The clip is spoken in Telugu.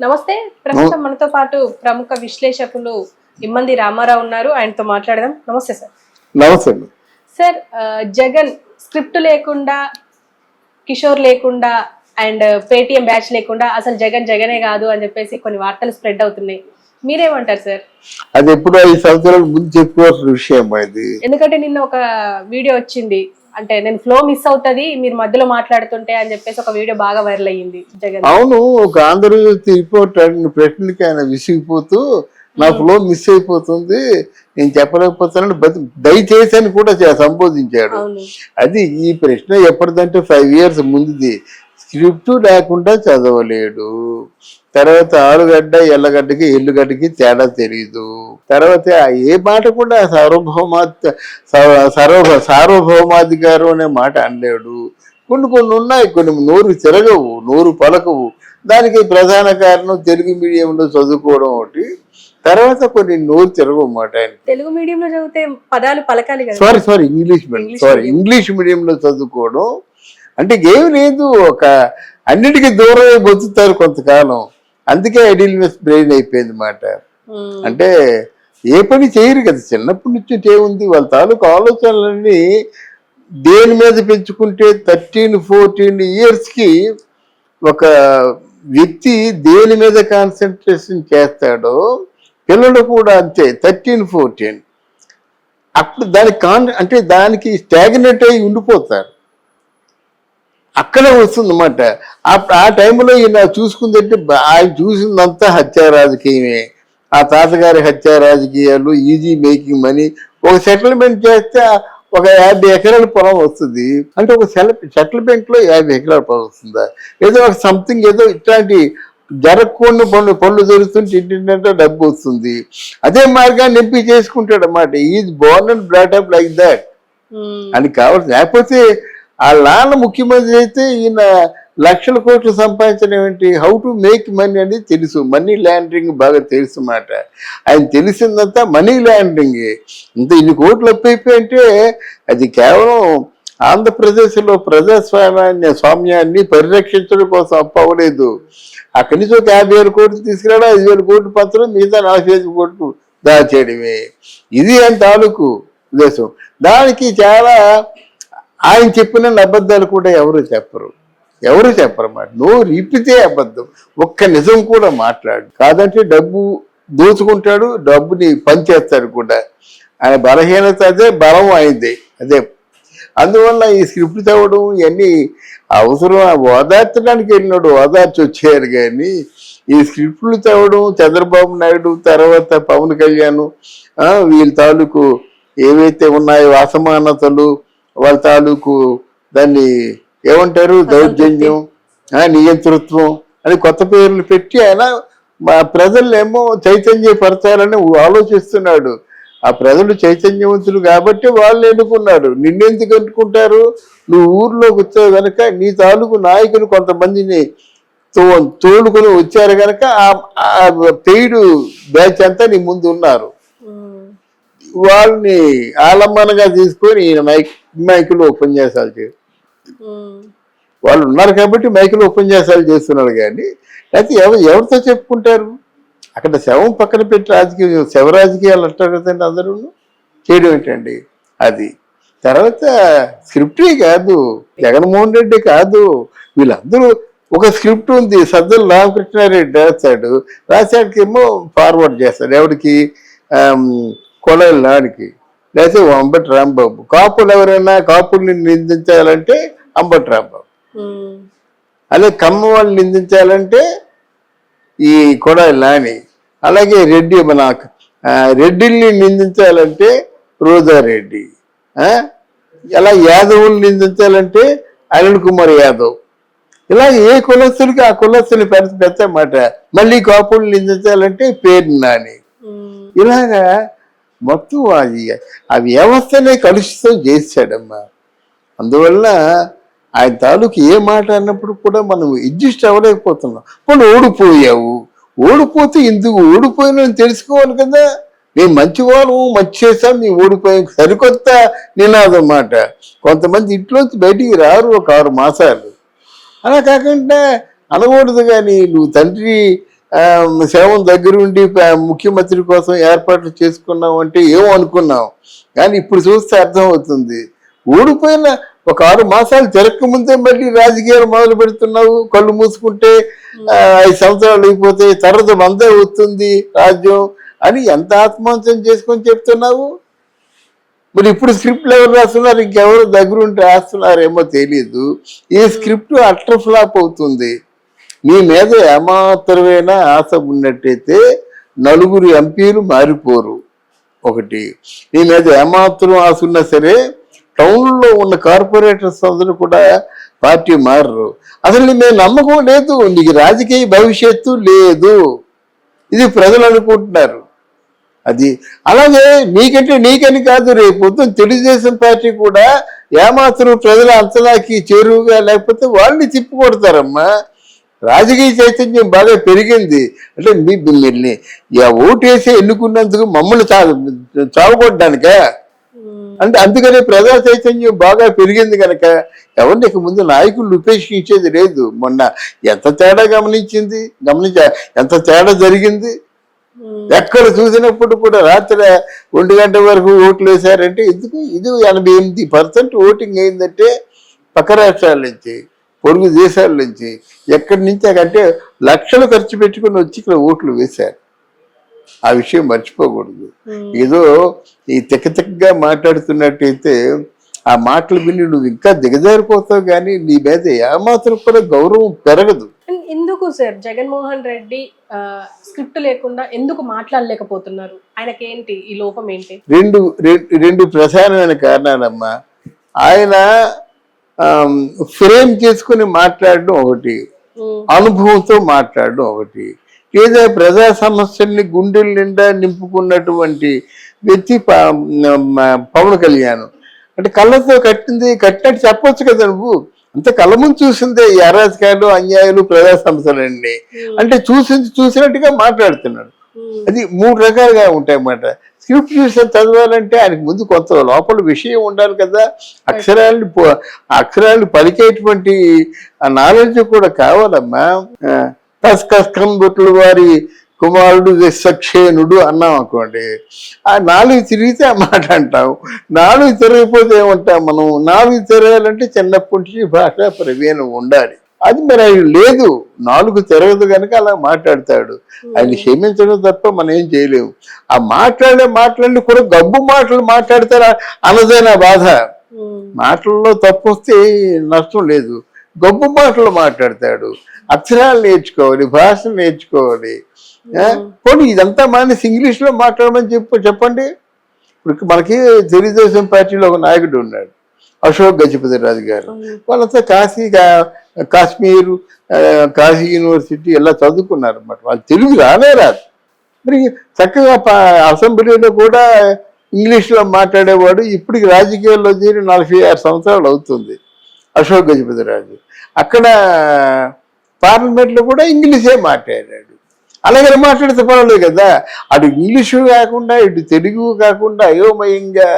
నమస్తే. ప్రస్తుతం మనతో పాటు ప్రముఖ విశ్లేషకులు ఇమ్మంది రామారావు ఉన్నారు. ఆయనతో మాట్లాడదాం. నమస్తే సార్. నమస్తే సార్, జగన్ స్క్రిప్ట్ లేకుండా, కిషోర్ లేకుండా అండ్ పేటిఎం బ్యాచ్ లేకుండా అసలు జగన్ జగనే కాదు అని చెప్పేసి కొన్ని వార్తలు స్ప్రెడ్ అవుతున్నాయి. మీరేమంటారు సార్? అది ఎప్పుడు 5 సంవత్సరాల ముందు చెప్పుకోవాల్సిన విషయం అది. ఎందుకంటే నిన్న ఒక వీడియో వచ్చింది, అంటే నేను ఫ్లో మిస్ అవుతుంది మీరు మధ్యలో మాట్లాడుతుంటే అని చెప్పేసి ఒక వీడియో బాగా వైరల్ అయ్యింది జగన్. అవును, ఒక ఆంధ్రజ్యోతి రిపోర్టర్ ప్రశ్నలకి ఆయన విసిగిపోతూ నా ఫ్లో మిస్ అయిపోతుంది, నేను చెప్పలేకపోతున్నాను, దయచేసి అని కూడా సంబోధించాడు. అది ఈ ప్రశ్న ఎప్పటిదంటే 5 years ముందుది. స్క్రిప్ట్ లేకుండా చదవలేడు. తర్వాత ఆలుగడ్డ ఎల్లగడ్డకి ఎల్లుగడ్డకి తేడా తెలియదు. తర్వాత ఏ మాట కూడా సార్వభౌమాధికారం అనే మాట అనలేడు. కొన్ని ఉన్నాయి, కొన్ని నోరు తిరగవు, నోరు పలకవు. దానికి ప్రధాన కారణం తెలుగు మీడియంలో చదువుకోవడం ఒకటి, తర్వాత కొన్ని నోరు తిరగవు మాట. ఆయన తెలుగు మీడియంలో చదివితే పదాలు పలకాలి కదా. సారీ ఇంగ్లీష్ మీడియంలో చదువుకోవడం అంటే ఏమి లేదు, ఒక అన్నిటికీ దూరమే బతుకుతారు కొంతకాలం. అందుకే ఐడియల్నెస్ బ్రెయిన్ అయిపోయింది మాట. అంటే ఏ పని చేయరు కదా, చిన్నప్పటి నుంచి ఏముంది, వాళ్ళ తాలూకు ఆలోచనలన్నీ దేని మీద పెంచుకుంటే 13-14 yearsకి ఒక వ్యక్తి దేని మీద కాన్సన్ట్రేషన్ చేస్తాడో పిల్లలు కూడా అంతే. 13-14 అప్పుడు దానికి దానికి స్టాగ్నెట్ అయి ఉండిపోతారు. అక్కడే వస్తుందన్నమాట. ఆ టైంలో ఈయన చూసుకుందంటే ఆయన చూసిందంతా హత్యా రాజకీయమే. ఆ తాతగారి హత్యా రాజకీయాలు, ఈజీ మేకింగ్ మనీ. ఒక సెటిల్మెంట్ చేస్తే ఒక 50 ఎకరాల పొలం వస్తుంది అంటే, ఒక సెటిల్మెంట్ లో 50 ఎకరాల పొలం వస్తుందా? ఏదో ఒక సంథింగ్ ఏదో ఇట్లాంటి జరగకుండా పనులు జరుగుతుంటే ఇంటింటే డబ్బు వస్తుంది. అదే మార్గాన్ని ఎంపీ చేసుకుంటాడు అన్నమాట. Is Born and brought up like that అని కావాలి. లేకపోతే ఆ నాన్న ముఖ్యమంత్రి అయితే ఈయన లక్షల కోట్లు సంపాదించడం ఏంటి, హౌ టు మేక్ మనీ అనేది తెలుసు. మనీ లాండరింగ్ బాగా తెలుసు మాట. ఆయన తెలిసిందంతా మనీ లాండరింగ్. ఇంత ఇన్ని కోట్లు అప్పైపోయింటే అది కేవలం ఆంధ్రప్రదేశ్లో స్వామ్యాన్ని పరిరక్షించడం కోసం అప్పవలేదు. అక్కడి నుంచి ఒక 50,000 కోట్లు తీసుకురావడం, 5,000 కోట్లు పంచడం, మిగతా 45 కోట్లు దాచేయడమే. ఇది ఆయన తాలూకు ఉద్దేశం. దానికి చాలా ఆయన చెప్పిన అబద్ధాలు కూడా ఎవరు చెప్పరు అన్నమాట. నోరు ఇప్పితే అబద్ధం, ఒక్క నిజం కూడా మాట్లాడు. కాదంటే డబ్బు దోచుకుంటాడు, డబ్బుని పనిచేస్తాడు కూడా. ఆయన బలహీనత అదే, బలం అయింది అదే. అందువల్ల ఈ స్క్రిప్ట్ చదవడం ఇవన్నీ అవసరం. ఓదార్చడానికి వెళ్ళినాడు, ఓదార్చి వచ్చారు. కానీ ఈ స్క్రిప్ట్లు చదవడం చంద్రబాబు నాయుడు తర్వాత పవన్ కళ్యాణ్ వీళ్ళ తాలూకు ఏవైతే ఉన్నాయో అసమానతలు, వాళ్ళ తాలూకు దాన్ని ఏమంటారు, దౌర్జన్యం, నియంతృత్వం అని కొత్త పేర్లు పెట్టి ఆయన ప్రజలనేమో చైతన్యపరచాలని ఆలోచిస్తున్నాడు. ఆ ప్రజలు చైతన్యవంతులు కాబట్టి వాళ్ళు ఎన్నుకున్నారు. నిన్నెందుకు ఎన్నుకుంటారు? నువ్వు ఊర్లోకి వచ్చావు కనుక నీ తాలూకు నాయకులు కొంతమందిని తోలుకొని వచ్చారు కనుక ఆ పెయిడ్ బ్యాచ్ అంతా నీ ముందు ఉన్నారు. వాళ్ళని ఆలంబనగా తీసుకొని ఈయన మైకులు ఉపన్యాసాలు వాళ్ళు ఉన్నారు కాబట్టి మైకులు ఉపన్యాసాలు చేస్తున్నారు. కానీ అయితే ఎవరితో చెప్పుకుంటారు? అక్కడ శవం పక్కన పెట్టి శవ రాజకీయాలు అంటారు కదండి అందరూ. చేయడం ఏంటండి అది. తర్వాత స్క్రిప్టే కాదు, జగన్మోహన్ రెడ్డి కాదు, వీళ్ళందరూ ఒక స్క్రిప్ట్ ఉంది. సజ్జల రామకృష్ణారెడ్డి రాశాడికేమో ఫార్వర్డ్ చేస్తాడు. ఎవరికి? కొడాలి నానికి, లేకపోతే అంబటి రాంబాబు. కాపులు ఎవరైనా కాపుల్ని నిందించాలంటే అంబటి రాంబాబు, అలాగే కమ్మ వాళ్ళు నిందించాలంటే ఈ కొడాలి నాని, అలాగే రెడ్డిల్ని నిందించాలంటే రోజారెడ్డి, అలా యాదవుల్ని నిందించాలంటే అనిల్ కుమార్ యాదవ్. ఇలా ఏ కులస్తులకి ఆ కులస్తుని పెద్దమాట. మళ్ళీ కాపుల్ని నిందించాలంటే పేరు నాని. ఇలాగా మొత్తం ఆ వ్యవస్థనే కలుషితం చేశాడమ్మా. అందువల్ల ఆయన తాలూకు ఏ మాట అన్నప్పుడు కూడా మనం అడ్జస్ట్ అవ్వలేకపోతున్నాం. మనం ఓడిపోతే ఎందుకు ఓడిపోయినా తెలుసుకోవాలి కదా. మేము మంచివాళ్ళము, మంచి చేసాం, మేము ఓడిపోయాం, సరికొత్త నినాదం మాట. కొంతమంది ఇంట్లోంచి బయటికి రారు ఒక 6 మాసాలు. అలా కాకుండా అనకూడదు. కానీ నువ్వు తండ్రి శవం దగ్గరుండి ముఖ్యమంత్రి కోసం ఏర్పాట్లు చేసుకున్నాం అంటే ఏమో అనుకున్నాం, కానీ ఇప్పుడు చూస్తే అర్థం అవుతుంది. ఓడిపోయిన ఒక 6 మాసాలు తిరక్క ముందే మళ్ళీ రాజకీయాలు మొదలు పెడుతున్నావు. కళ్ళు మూసుకుంటే 5 సంవత్సరాలు అయిపోతే తర్వాత మందే వస్తుంది రాజ్యం అని ఎంత ఆత్మహత్యం చేసుకొని చెప్తున్నావు. మరి ఇప్పుడు స్క్రిప్ట్లు ఎవరు రాస్తున్నారు? ఇంకెవరు దగ్గరుంటే రాస్తున్నారేమో తెలియదు. ఈ స్క్రిప్ట్ అట్టర్ ఫ్లాప్ అవుతుంది. నీ మీద ఏమాత్రమైన ఆశ ఉన్నట్టయితే 4 ఎంపీలు మారిపోరు. ఒకటి, నీ మీద ఏమాత్రం ఆశ ఉన్నా సరే టౌన్లో ఉన్న కార్పొరేటర్స్ అందరూ కూడా పార్టీ మారరు. అసలు నీ మీద నమ్మకం లేదు, నీకు రాజకీయ భవిష్యత్తు లేదు, ఇది ప్రజలు అనుకుంటున్నారు. అది అలాగే నీకని కాదు, రేపు పొద్దున్న తెలుగుదేశం పార్టీ కూడా ఏమాత్రం ప్రజల అంచనాకి చేరువుగా లేకపోతే వాళ్ళని తిప్పికొడతారమ్మా. రాజకీయ చైతన్యం బాగా పెరిగింది అంటే మిమ్మల్ని ఓటేసి ఎన్నుకున్నందుకు మమ్మల్ని చావకొట్టడానిక అంటే అందుకనే ప్రజా చైతన్యం బాగా పెరిగింది కనుక ఎవరిని ముందు నాయకులు ఉపేక్షించేది లేదు. మొన్న ఎంత తేడా ఎంత తేడా జరిగింది. ఎక్కడ చూసినప్పుడు కూడా రాత్రి 1 గంట వరకు ఓట్లు వేశారంటే ఎందుకు? ఇది 88% ఓటింగ్ అయిందంటే పక్క రాష్ట్రాల నుంచి, పొరుగు దేశాల నుంచి, ఎక్కడి నుంచి అంటే లక్షలు ఖర్చు పెట్టుకుని వచ్చి ఇక్కడ ఓట్లు వేశారు. ఆ విషయం మర్చిపోకూడదు. ఏదో ఈ తిక్కగా మాట్లాడుతున్నట్టయితే ఆ మాటలు విని నువ్వు ఇంకా దిగజారిపోతావు, కానీ నీ మీద ఏమాత్రం కూడా గౌరవం పెరగదు. ఎందుకు సార్ జగన్మోహన్ రెడ్డి స్క్రిప్ట్ లేకుండా ఎందుకు మాట్లాడలేకపోతున్నారు? ఆయనకేంటి ఈ లోపం ఏంటి? రెండు ప్రధానమైన కారణాలమ్మా. ఆయన ఫ్రేమ్ చేసుకుని మాట్లాడడం ఒకటి, అనుభవంతో మాట్లాడడం ఒకటి. ఏదో ప్రజా సమస్యల్ని గుండెల నిండా నింపుకున్నటువంటి వ్యక్తి పవన్ కళ్యాణ్. అంటే కళ్ళతో కట్టినట్టు చెప్పొచ్చు కదా నువ్వు. అంత కళ్ళ ముందు చూసిందే ఈ అరాజకాలు, అన్యాయాలు, ప్రజా సమస్యలన్నీ. అంటే చూసినట్టుగా మాట్లాడుతున్నాడు. అది 3 రకాలుగా ఉంటాయి అన్నమాట. స్క్రిప్ట్ చూసి చదవాలంటే ఆయనకు ముందు కొంత లోపల విషయం ఉండాలి కదా. అక్షరాలను పలికేటువంటి ఆ నాలెడ్జ్ కూడా కావాలమ్మా. కస్కంబుట్ల వారి కుమారుడు విశ్వక్షేణుడు అన్నాం అనుకోండి, ఆ 4 తిరిగితే ఆ మాట అంటాం. 4 తిరగకపోతే ఏమంటాం మనం? 4 తిరగాలంటే చిన్నప్పటి నుంచి భాషా ప్రవీణం ఉండాలి. అది మరి ఆయన లేదు, 4 తిరగదు కనుక అలా మాట్లాడతాడు. ఆయన క్షమించడం తప్ప మనం ఏం చేయలేము. ఆ మాట్లాడి కూడా గబ్బు మాటలు మాట్లాడతారా అన్నదే నా బాధ. మాటల్లో తప్పు వస్తే నష్టం లేదు, గబ్బు మాటలు మాట్లాడతాడు. అక్షరాలు నేర్చుకోవాలి, భాష నేర్చుకోవాలి. పోనీ ఇదంతా మానేసి ఇంగ్లీష్లో మాట్లాడమని చెప్పండి. ఇప్పుడు మనకి తెలుగుదేశం పార్టీలో ఒక నాయకుడు ఉన్నాడు, అశోక్ గజపతిరాజు గారు. వాళ్ళంతా కాశ్మీర్, కాశీ యూనివర్సిటీ ఇలా చదువుకున్నారు అన్నమాట. వాళ్ళు తెలుగు రాదు. మరి చక్కగా అసెంబ్లీలో కూడా ఇంగ్లీష్లో మాట్లాడేవాడు. ఇప్పటికి రాజకీయాల్లో చేరి 46 సంవత్సరాలు అవుతుంది అశోక్ గజపతిరాజు. అక్కడ పార్లమెంట్లో కూడా ఇంగ్లీషే మాట్లాడాడు. అలాగే మాట్లాడితే పర్వాలేదు కదా. అటు ఇంగ్లీషు కాకుండా ఇటు తెలుగు కాకుండా అయోమయంగా